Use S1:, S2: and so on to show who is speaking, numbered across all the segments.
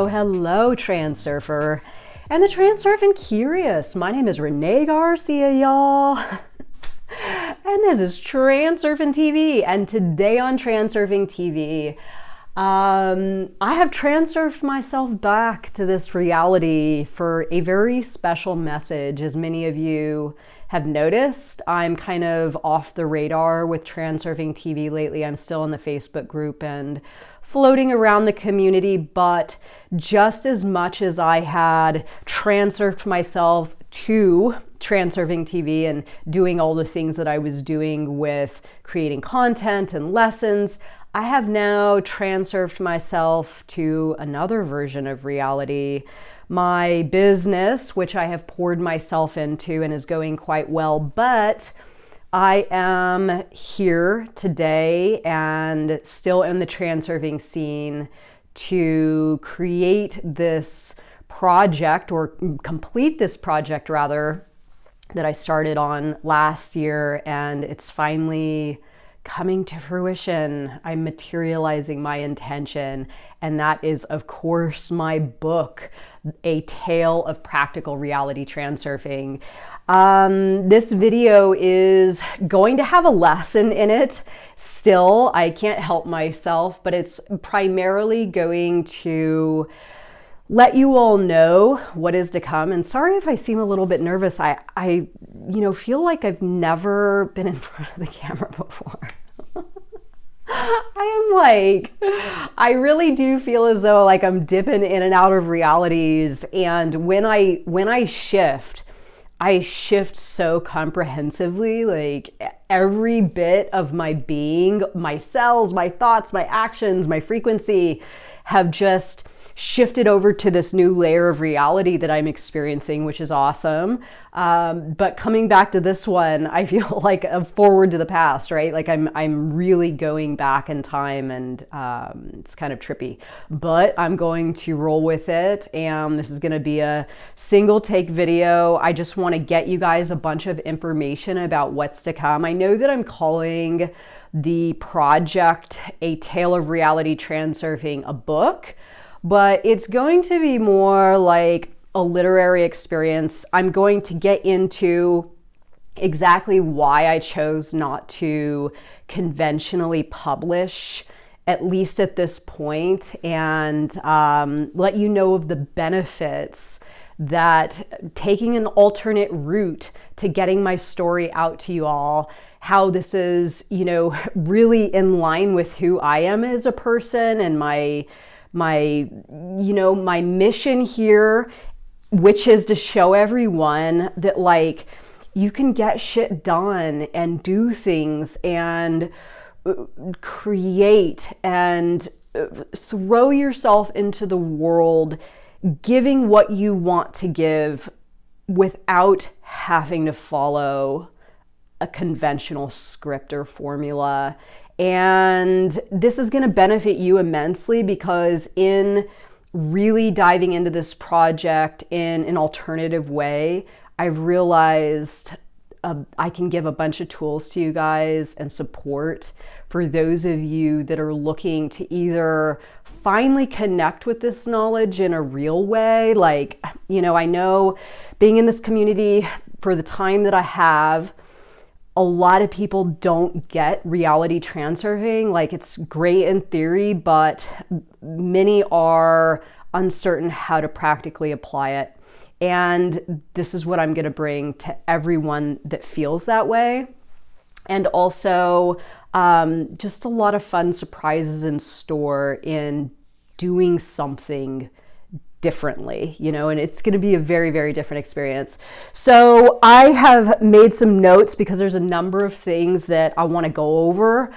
S1: Hello, Transurfer and the Transurfing Curious. My name is Renee Garcia, y'all. And this is Transurfing TV. And today on Transurfing TV, I have transurfed myself back to this reality for a very special message. As many of you have noticed, I'm kind of off the radar with Transurfing TV lately. I'm still in the Facebook group and floating around the community, but just as much as I had transurfed myself to Transurfing TV and doing all the things that I was doing with creating content and lessons, I have now transurfed myself to another version of reality. My business, which I have poured myself into and is going quite well, but I am here today and still in the transurfing scene to create this project, or complete this project rather, that I started on last year, and it's finally coming to fruition. I'm materializing my intention, and that is, of course, my book, A Tale of Practical Reality Transurfing. This video is going to have a lesson in it still. I can't help myself, but it's primarily going to let you all know what is to come. And sorry if I seem a little bit nervous. I feel like I've never been in front of the camera before. I really do feel as though like I'm dipping in and out of realities. And when I shift so comprehensively, like every bit of my being, my cells, my thoughts, my actions, my frequency have just shifted over to this new layer of reality that I'm experiencing, which is awesome. But coming back to this one, I feel like a forward to the past, right? Like I'm really going back in time, and it's kind of trippy, but I'm going to roll with it. And this is going to be a single take video. I just want to get you guys a bunch of information about what's to come. I know that I'm calling the project A Tale of Reality Transurfing a book, but it's going to be more like a literary experience. I'm going to get into exactly why I chose not to conventionally publish, at least at this point, and let you know of the benefits that taking an alternate route to getting my story out to you all, how this is, really in line with who I am as a person and my mission here, which is to show everyone that like you can get shit done and do things and create and throw yourself into the world, giving what you want to give without having to follow a conventional script or formula. And this is going to benefit you immensely, because in really diving into this project in an alternative way, I've realized I can give a bunch of tools to you guys and support for those of you that are looking to either finally connect with this knowledge in a real way. Like, I know being in this community for the time that I have, a lot of people don't get reality transurfing. Like, it's great in theory, but many are uncertain how to practically apply it. And this is what I'm going to bring to everyone that feels that way. And also just a lot of fun surprises in store in doing something differently, and it's going to be a very, very different experience. So I have made some notes because there's a number of things that I want to go over,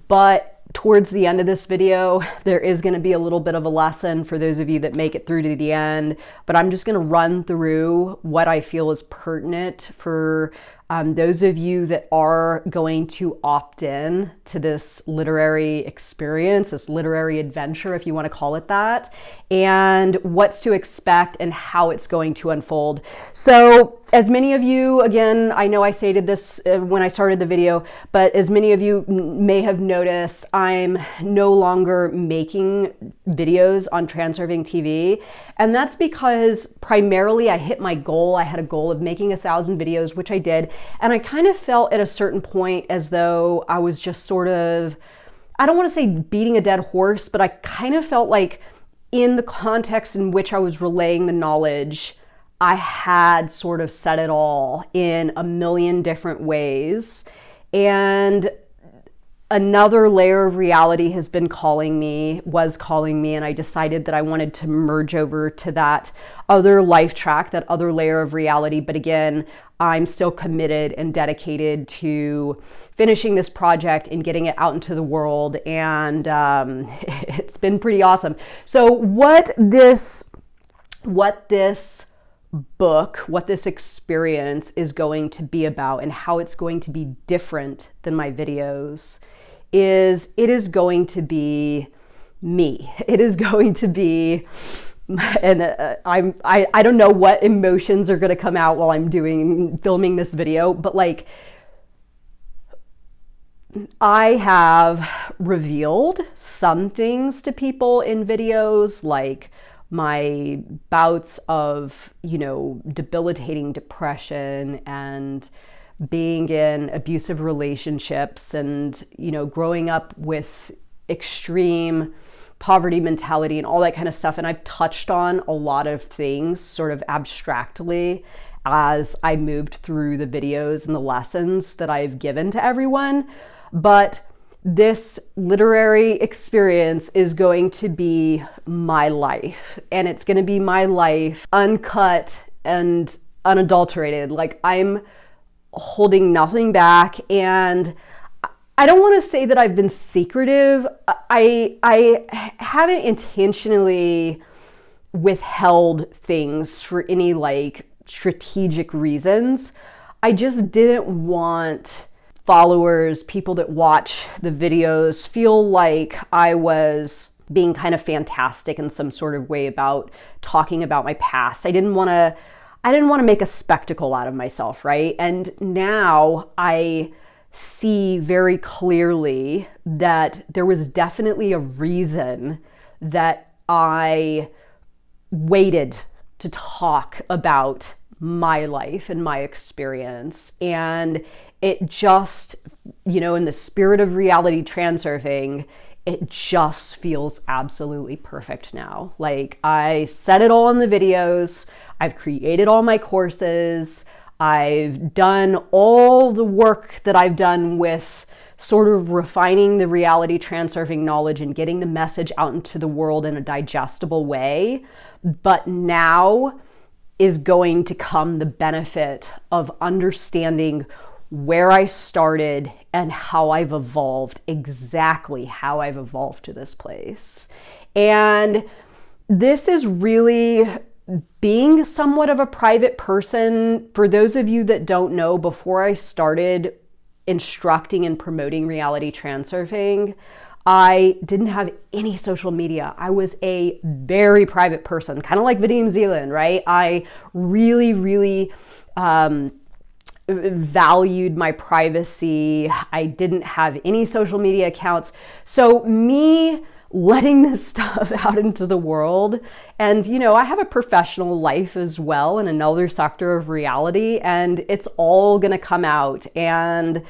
S1: but towards the end of this video, there is going to be a little bit of a lesson for those of you that make it through to the end, but I'm just going to run through what I feel is pertinent for Those of you that are going to opt in to this literary experience, this literary adventure, if you want to call it that, and what's to expect and how it's going to unfold. So as many of you, again, I know I stated this when I started the video, but as many of you may have noticed, I'm no longer making videos on Transurfing TV. And that's because primarily I hit my goal. I had a goal of making 1,000 videos, which I did. And I kind of felt at a certain point as though I was just sort of, I don't want to say beating a dead horse, but I kind of felt like in the context in which I was relaying the knowledge, I had sort of said it all in a million different ways. And another layer of reality was calling me, and I decided that I wanted to merge over to that other life track, that other layer of reality. But again, I'm still committed and dedicated to finishing this project and getting it out into the world. And it's been pretty awesome. So what this book, what this experience is going to be about and how it's going to be different than my videos is it is going to be me. It is going to be, and I don't know what emotions are going to come out while I'm filming this video, but like I have revealed some things to people in videos, like my bouts of, debilitating depression and being in abusive relationships and, growing up with extreme poverty mentality and all that kind of stuff. And I've touched on a lot of things sort of abstractly as I moved through the videos and the lessons that I've given to everyone. But this literary experience is going to be my life, and it's going to be my life uncut and unadulterated. Like I'm holding nothing back, and I don't want to say that I've been secretive. I haven't intentionally withheld things for any like strategic reasons. I just didn't want followers, people that watch the videos, feel like I was being kind of fantastic in some sort of way about talking about my past. I didn't want to make a spectacle out of myself, right? And now I see very clearly that there was definitely a reason that I waited to talk about my life and my experience. And it just, in the spirit of reality transurfing, it just feels absolutely perfect now. Like I said it all in the videos. I've created all my courses. I've done all the work that I've done with sort of refining the reality transurfing knowledge and getting the message out into the world in a digestible way. But now is going to come the benefit of understanding where I started and how I've evolved, exactly how I've evolved to this place. And this is really being somewhat of a private person. For those of you that don't know, before I started instructing and promoting reality transurfing, I didn't have any social media. I was a very private person, kind of like Vadim Zeland, right? I really valued my privacy. I didn't have any social media accounts. So me letting this stuff out into the world, and I have a professional life as well in another sector of reality, and it's all gonna come out. And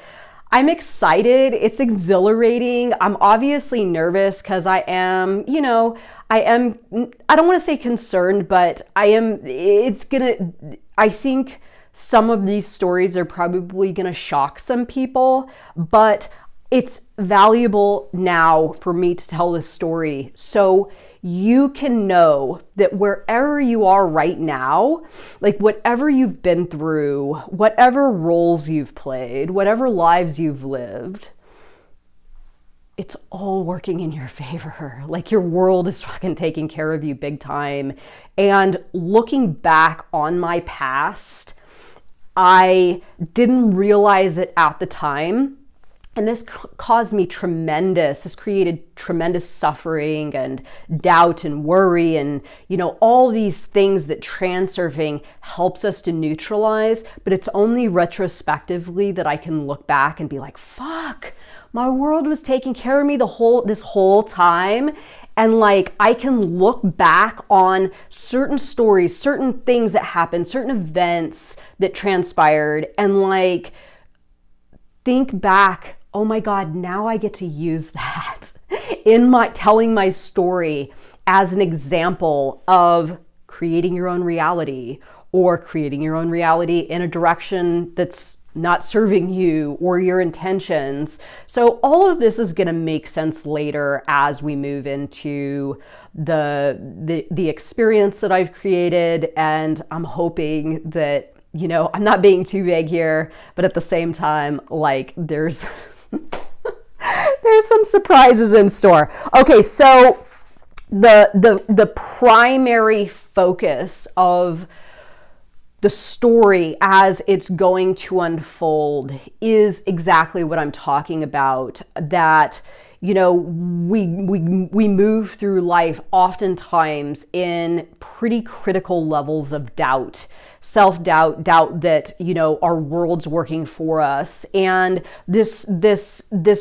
S1: I'm excited. It's exhilarating. I'm obviously nervous because I am, I don't want to say concerned, but I think some of these stories are probably going to shock some people, but it's valuable now for me to tell this story so you can know that wherever you are right now, like whatever you've been through, whatever roles you've played, whatever lives you've lived, it's all working in your favor. Like your world is fucking taking care of you big time. And looking back on my past, I didn't realize it at the time. And this this created tremendous suffering and doubt and worry and, all these things that transurfing helps us to neutralize. But it's only retrospectively that I can look back and be like, fuck, my world was taking care of me this whole time. And like, I can look back on certain stories, certain things that happened, certain events that transpired, and like, think back, oh my God, now I get to use that in telling my story as an example of creating your own reality, or creating your own reality in a direction that's not serving you or your intentions. So all of this is going to make sense later as we move into the experience that I've created. And I'm hoping that, I'm not being too vague here, but at the same time, like, there's some surprises in store. Okay, so the primary focus of the story as it's going to unfold is exactly what I'm talking about, that we move through life oftentimes in pretty critical levels of doubt, self-doubt, doubt that, our world's working for us. And this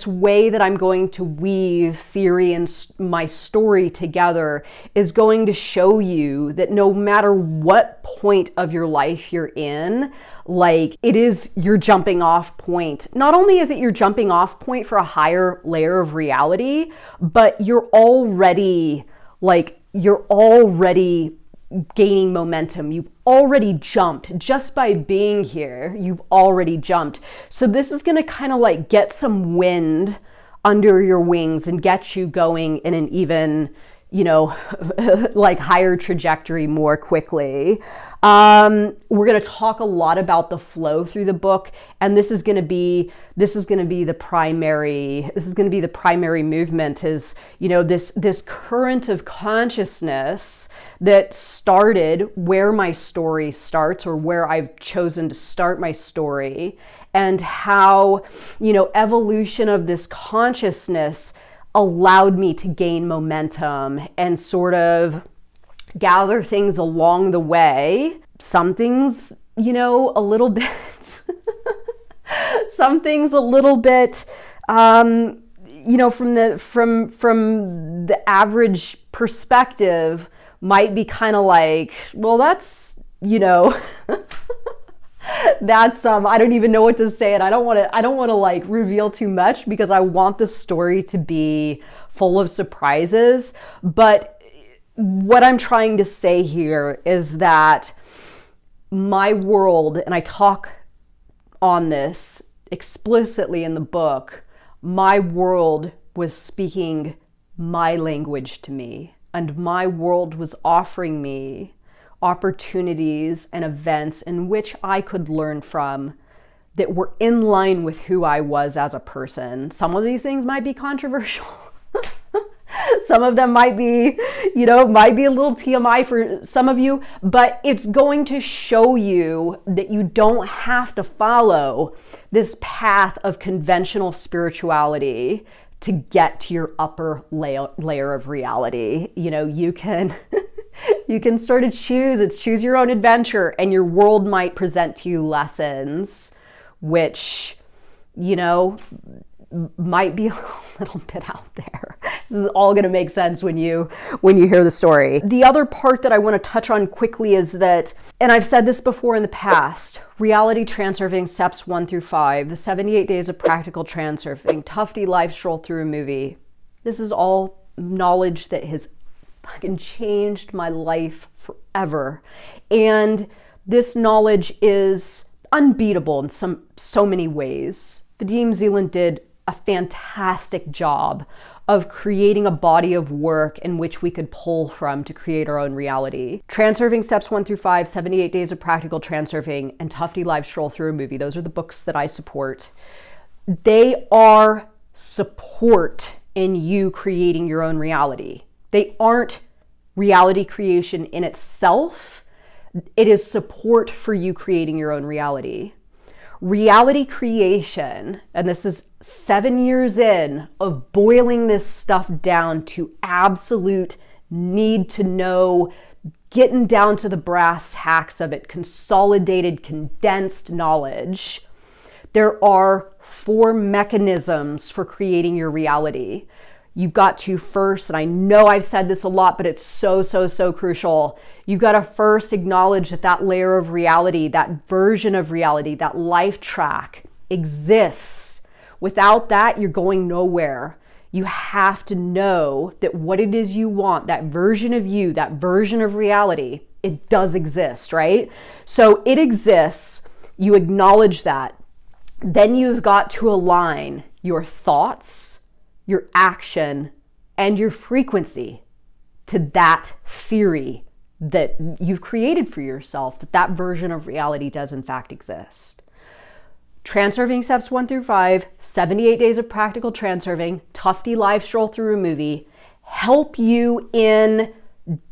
S1: way that I'm going to weave theory and my story together is going to show you that no matter what point of your life you're in, like, it is your jumping off point. Not only is it your jumping off point for a higher layer of reality, but you're already gaining momentum. You've already jumped just by being here. You've already jumped. So this is going to kind of like get some wind under your wings and get you going in an even, like, higher trajectory more quickly. We're going to talk a lot about the flow through the book, and this is going to be the primary movement is, this current of consciousness that started where my story starts, or where I've chosen to start my story, and how, evolution of this consciousness allowed me to gain momentum and sort of gather things along the way. Some things, a little bit, some things a little bit, from the average perspective might be kind of like, well, that's, that's I don't even know what to say, and I don't want to like reveal too much because I want the story to be full of surprises. But what I'm trying to say here is that my world, and I talk on this explicitly in the book, my world was speaking my language to me, and my world was offering me opportunities and events in which I could learn from that were in line with who I was as a person. Some of these things might be controversial. Some of them might be, might be a little TMI for some of you, but it's going to show you that you don't have to follow this path of conventional spirituality to get to your upper layer of reality. You can you can sort of choose your own adventure, and your world might present to you lessons which, might be a little bit out there. This is all going to make sense when you hear the story. The other part that I want to touch on quickly is that, and I've said this before in the past, Reality Transurfing steps 1 through 5, the 78 days of practical transurfing, Tufti live stroll through a movie. This is all knowledge that has fucking changed my life forever. And this knowledge is unbeatable in so many ways. Vadim Zeland did a fantastic job of creating a body of work in which we could pull from to create our own reality. Transurfing steps 1 through 5, 78 days of practical transurfing, and Tufti live stroll through a movie. Those are the books that I support. They are support in you creating your own reality. They aren't reality creation in itself. It is support for you creating your own reality. Reality creation, and this is 7 years in of boiling this stuff down to absolute need to know, getting down to the brass tacks of it, consolidated, condensed knowledge. There are 4 mechanisms for creating your reality. You've got to first, and I know I've said this a lot, but it's so crucial. You've got to first acknowledge that that layer of reality, that version of reality, that life track exists. Without that, you're going nowhere. You have to know that what it is you want, that version of you, that version of reality, it does exist, right? So it exists. You acknowledge that. Then you've got to align your thoughts, your action, and your frequency to that theory that you've created for yourself, that that version of reality does in fact exist. Transurfing steps 1 through 5, 78 days of practical transurfing, Tufti live stroll through a movie, help you in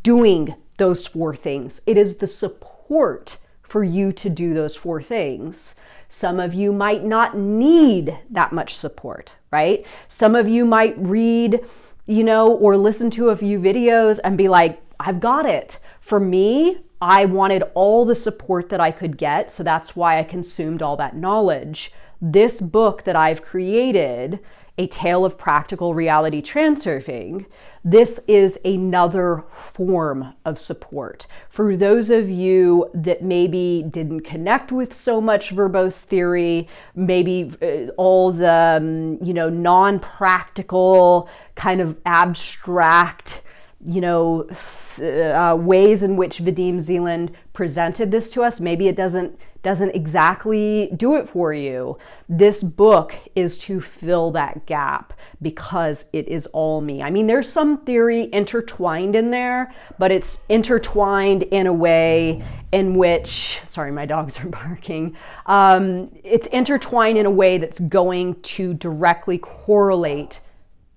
S1: doing those 4 things. It is the support for you to do those 4 things. Some of you might not need that much support, right? Some of you might read, or listen to a few videos and be like, I've got it. For me, I wanted all the support that I could get, so that's why I consumed all that knowledge. This book that I've created, A Tale of Practical Reality Transurfing, this is another form of support. For those of you that maybe didn't connect with so much verbose theory, maybe all the, non-practical kind of abstract ways in which Vadim Zeland presented this to us, maybe it doesn't exactly do it for you. This book is to fill that gap because it is all me. I mean, there's some theory intertwined in there, but it's intertwined in a way in which, sorry, my dogs are barking. It's intertwined in a way that's going to directly correlate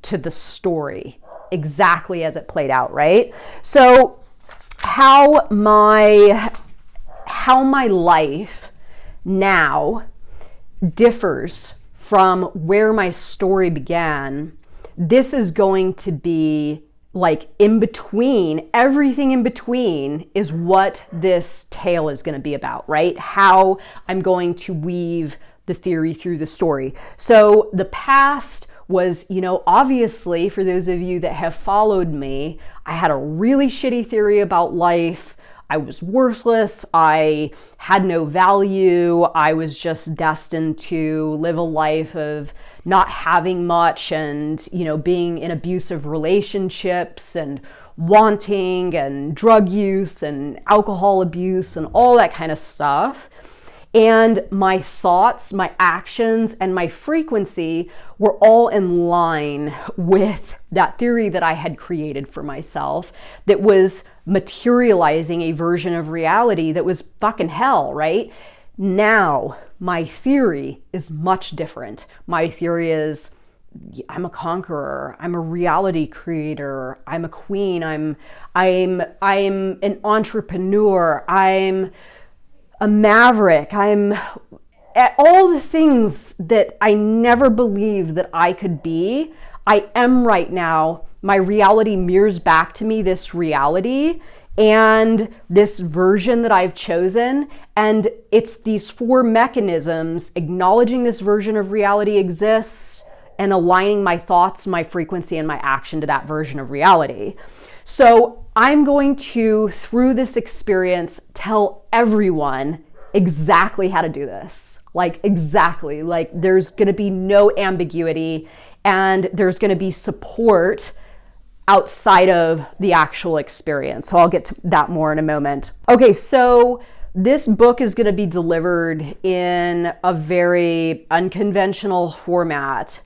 S1: to the story exactly as it played out, right? So how my life now differs from where my story began, this is going to be like in between, everything in between is what this tale is going to be about, right? How I'm going to weave the theory through the story. So the past was, obviously for those of you that have followed me, I had a really shitty theory about life. I was worthless. I had no value. I was just destined to live a life of not having much and, being in abusive relationships and wanting and drug use and alcohol abuse and all that kind of stuff. And my thoughts, my actions, and my frequency were all in line with that theory that I had created for myself that was materializing a version of reality that was fucking hell, right? Now, my theory is much different. My theory is I'm a conqueror. I'm a reality creator. I'm a queen. I'm an entrepreneur. I'm a maverick. I'm at all the things that I never believed that I could be. I am right now. My reality mirrors back to me this reality and this version that I've chosen. And it's these 4 mechanisms, acknowledging this version of reality exists and aligning my thoughts, my frequency, and my action to that version of reality. So I'm going to, through this experience, tell everyone exactly how to do this. Exactly. There's going to be no ambiguity and there's going to be support outside of the actual experience. So I'll get to that more in a moment. Okay, so this book is going to be delivered in a very unconventional format.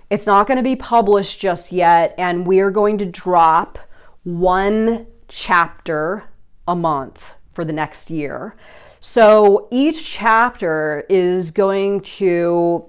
S1: It's not going to be published just yet, and we're going to drop 1 chapter a month for the next year. So each chapter is going to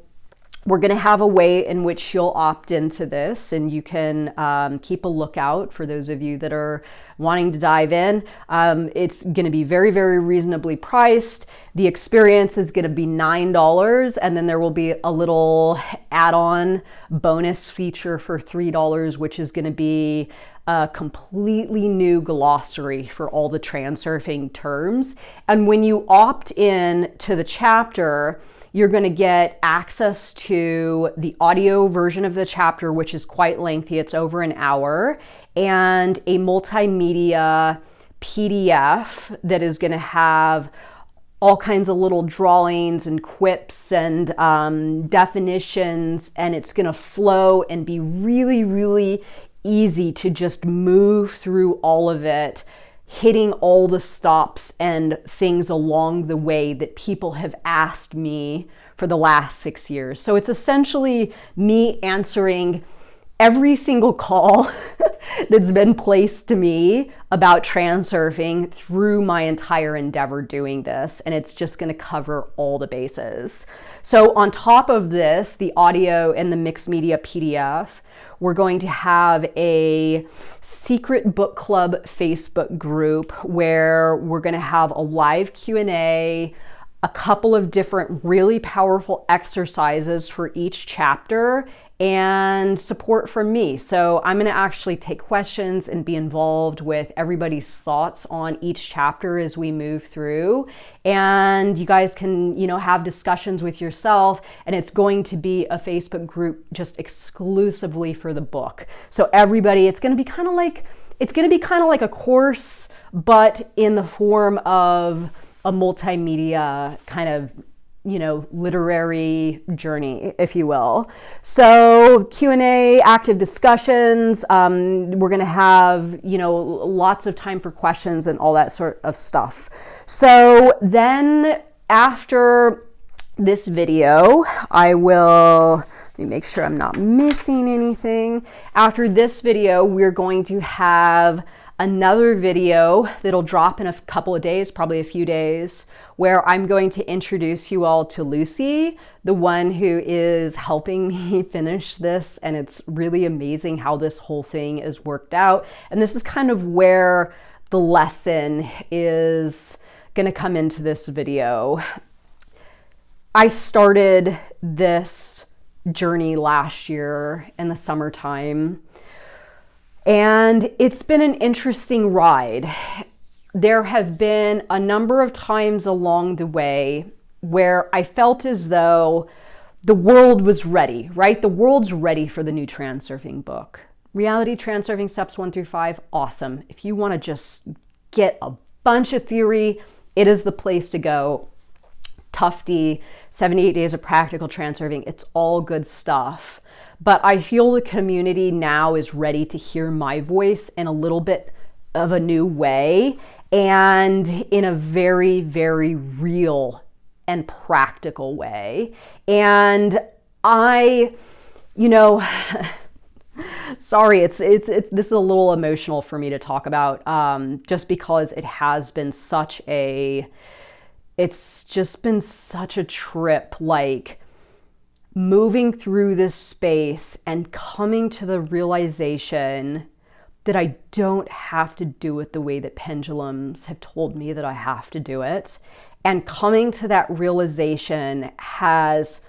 S1: We're going to have a way in which you'll opt into this, and you can keep a lookout for those of you that are wanting to dive in. It's going to be very, very reasonably priced. The experience is going to be $9, and then there will be a little add-on bonus feature for $3, which is going to be a completely new glossary for all the transurfing terms. And when you opt in to the chapter, you're going to get access to the audio version of the chapter, which is quite lengthy. It's over an hour, and a multimedia PDF that is going to have all kinds of little drawings and quips and definitions, and it's going to flow and be really, really easy to just move through all of it, hitting all the stops and things along the way that people have asked me for the last 6 years. So it's essentially me answering every single call that's been placed to me about transurfing through my entire endeavor doing this. And it's just going to cover all the bases. So on top of this, the audio and the mixed media PDF, we're going to have a secret book club Facebook group where we're going to have a live Q&A, a couple of different really powerful exercises for each chapter, and support from me. So I'm going to actually take questions and be involved with everybody's thoughts on each chapter as we move through. And you guys can, have discussions with yourself, and it's going to be a Facebook group just exclusively for the book. So everybody, it's going to be kind of like a course, but in the form of a multimedia kind of literary journey, if you will. So Q&A, active discussions, we're going to have, lots of time for questions and all that sort of stuff. So then after this video, let me make sure I'm not missing anything. After this video, we're going to have another video that'll drop in a couple of days, probably a few days, where I'm going to introduce you all to Lucy, the one who is helping me finish this. And it's really amazing how this whole thing is worked out. And this is kind of where the lesson is going to come into this video. I started this journey last year in the summertime, and it's been an interesting ride. There have been a number of times along the way where I felt as though the world was ready, right? The world's ready for the new transurfing book. Reality Transurfing Steps 1 through 5, awesome. If you want to just get a bunch of theory, it is the place to go. Tufti, 78 Days of Practical Transurfing, it's all good stuff. But I feel the community now is ready to hear my voice in a little bit of a new way, and in a very, very real and practical way. And I, sorry, it's this is a little emotional for me to talk about, just because it's just been such a trip, like moving through this space and coming to the realization that I don't have to do it the way that pendulums have told me that I have to do it. And coming to that realization has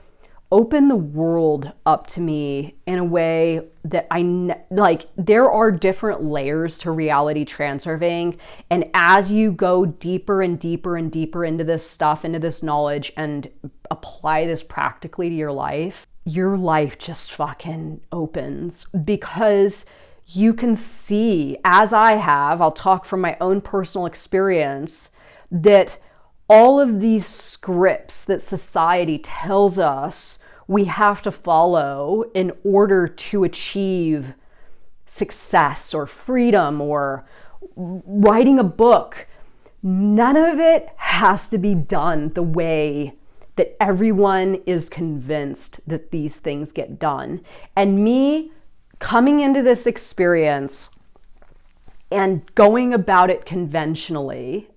S1: opened the world up to me in a way that there are different layers to reality transurfing. And as you go deeper and deeper and deeper into this stuff, into this knowledge, and apply this practically to your life just fucking opens, because you can see, as I have, I'll talk from my own personal experience, that all of these scripts that society tells us we have to follow in order to achieve success or freedom or writing a book, none of it has to be done the way that everyone is convinced that these things get done. And me coming into this experience and going about it conventionally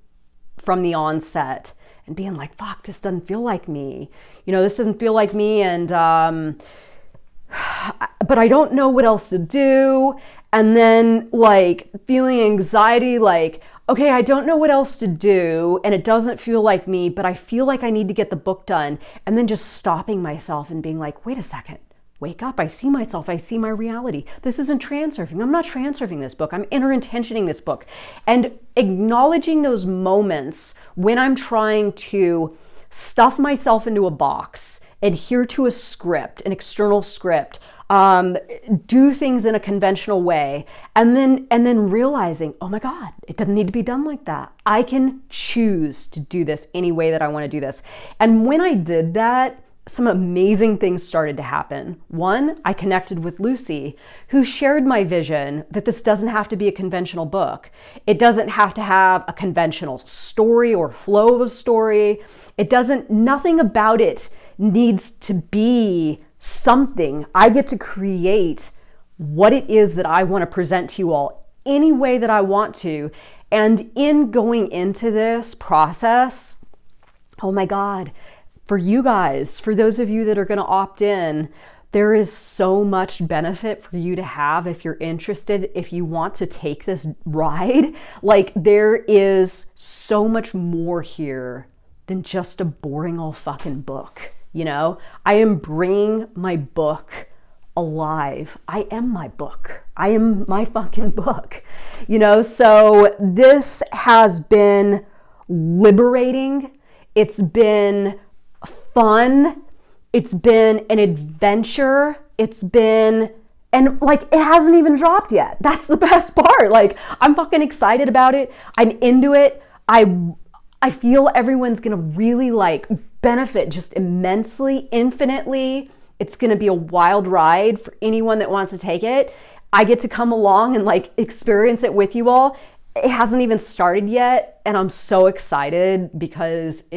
S1: from the onset and being like, fuck, this doesn't feel like me. This doesn't feel like me, and but I don't know what else to do. And then like feeling anxiety, like, okay, I don't know what else to do, and it doesn't feel like me, but I feel like I need to get the book done. And then just stopping myself and being like, wait a second, wake up. I see myself. I see my reality. This isn't transurfing. I'm not transurfing this book. I'm inner intentioning this book. And acknowledging those moments when I'm trying to stuff myself into a box, adhere to a script, an external script, do things in a conventional way, and then realizing, oh my God, it doesn't need to be done like that. I can choose to do this any way that I want to do this. And when I did that, some amazing things started to happen. One, I connected with Lucy, who shared my vision that this doesn't have to be a conventional book. It doesn't have to have a conventional story or flow of a story. Nothing about it needs to be something. I get to create what it is that I want to present to you all any way that I want to. And in going into this process, oh my God, for you guys, for those of you that are going to opt in, there is so much benefit for you to have if you're interested, if you want to take this ride. Like, there is so much more here than just a boring old fucking book. I am bringing my book alive. I am my book. I am my fucking book. So this has been liberating. It's been fun. It's been an adventure. And like, it hasn't even dropped yet. That's the best part. Like, I'm fucking excited about it. I'm into it. I feel everyone's gonna really like benefit just immensely, infinitely. It's gonna be a wild ride for anyone that wants to take it. I get to come along and like experience it with you all. It hasn't even started yet, and I'm so excited because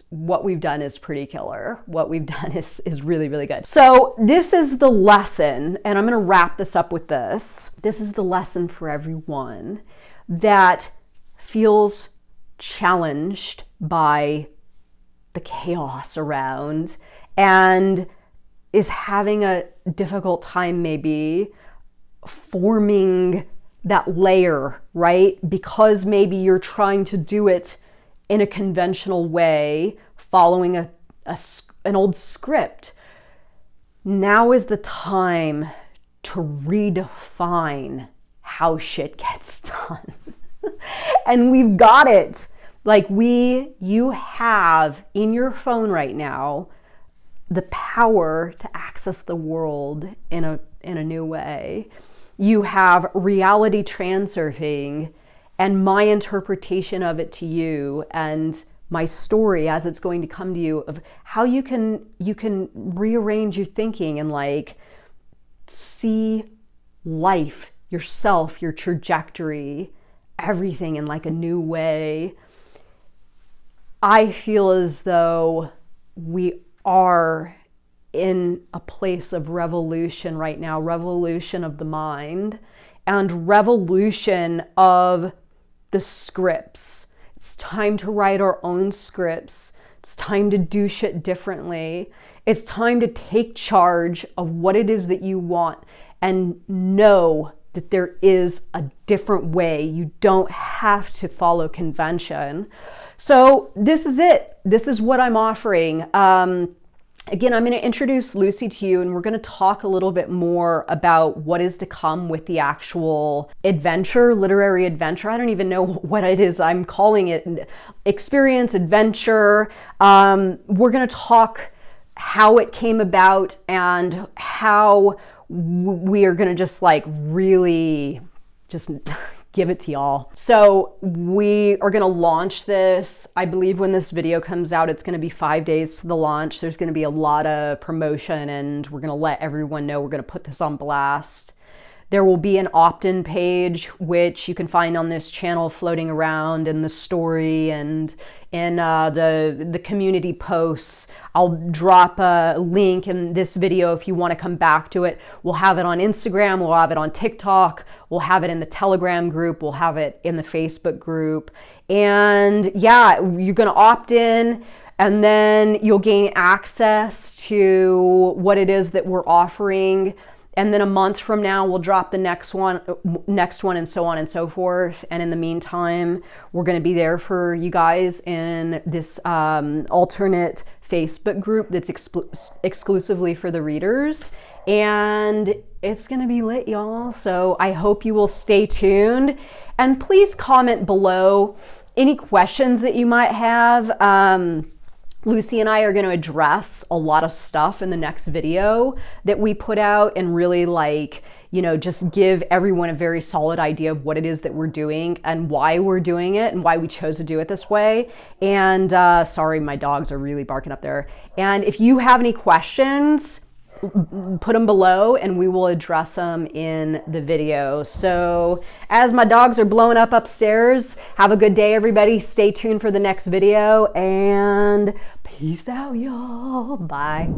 S1: what we've done is pretty killer. What we've done is really, really good. So this is the lesson, and I'm gonna wrap this up with this. This is the lesson for everyone that feels challenged by the chaos around and is having a difficult time maybe forming that layer, right? Because maybe you're trying to do it in a conventional way, following an old script. Now is the time to redefine how shit gets done. And we've got it. Like, you have in your phone right now the power to access the world in a new way. You have Reality Transurfing and my interpretation of it to you, and my story as it's going to come to you, of how you can rearrange your thinking and like see life, yourself, your trajectory, everything in like a new way. I feel as though we are in a place of revolution right now, revolution of the mind and revolution of the scripts. It's time to write our own scripts. It's time to do shit differently. It's time to take charge of what it is that you want and know that there is a different way. You don't have to follow convention. So this is it. This is what I'm offering. Again, I'm going to introduce Lucy to you, and we're going to talk a little bit more about what is to come with the actual adventure, literary adventure. I don't even know what it is. I'm calling it experience, adventure. We're going to talk how it came about and how we are going to just like really just give it to y'all. So we are going to launch this. I believe when this video comes out, it's going to be 5 days to the launch. There's going to be a lot of promotion, and we're going to let everyone know. We're going to put this on blast. There will be an opt-in page, which you can find on this channel floating around in the story and in the community posts. I'll drop a link in this video if you want to come back to it. We'll have it on Instagram, we'll have it on TikTok, we'll have it in the Telegram group, we'll have it in the Facebook group. And yeah, you're going to opt in, and then you'll gain access to what it is that we're offering. And then a month from now, we'll drop the next one, and so on and so forth. And in the meantime, we're going to be there for you guys in this alternate Facebook group that's exclusively for the readers. And it's going to be lit, y'all. So I hope you will stay tuned. And please comment below any questions that you might have. Lucy and I are going to address a lot of stuff in the next video that we put out, and really just give everyone a very solid idea of what it is that we're doing and why we're doing it and why we chose to do it this way. And sorry, my dogs are really barking up there. And if you have any questions, put them below and we will address them in the video. So as my dogs are blowing up upstairs, have a good day, everybody. Stay tuned for the next video, and peace out, y'all. Bye.